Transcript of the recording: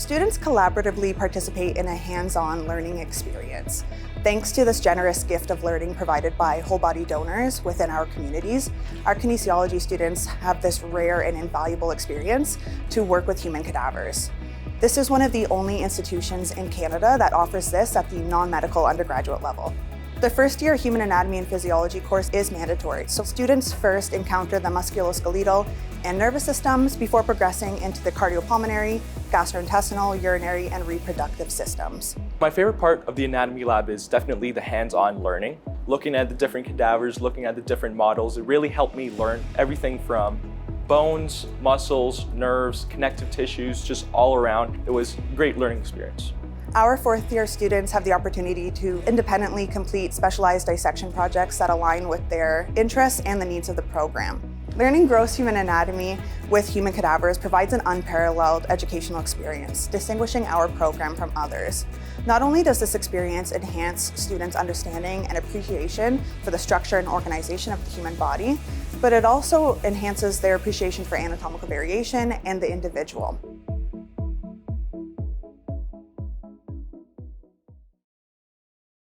Students collaboratively participate in a hands-on learning experience. Thanks to this generous gift of learning provided by whole body donors within our communities, our kinesiology students have this rare and invaluable experience to work with human cadavers. This is one of the only institutions in Canada that offers this at the non-medical undergraduate level. The first year Human Anatomy and Physiology course is mandatory, so students first encounter the musculoskeletal and nervous systems before progressing into the cardiopulmonary, gastrointestinal, urinary, and reproductive systems. My favorite part of the anatomy lab is definitely the hands-on learning. Looking at the different cadavers, looking at the different models, it really helped me learn everything from bones, muscles, nerves, connective tissues, just all around. It was a great learning experience. Our fourth-year students have the opportunity to independently complete specialized dissection projects that align with their interests and the needs of the program. Learning gross human anatomy with human cadavers provides an unparalleled educational experience, distinguishing our program from others. Not only does this experience enhance students' understanding and appreciation for the structure and organization of the human body, but it also enhances their appreciation for anatomical variation and the individual.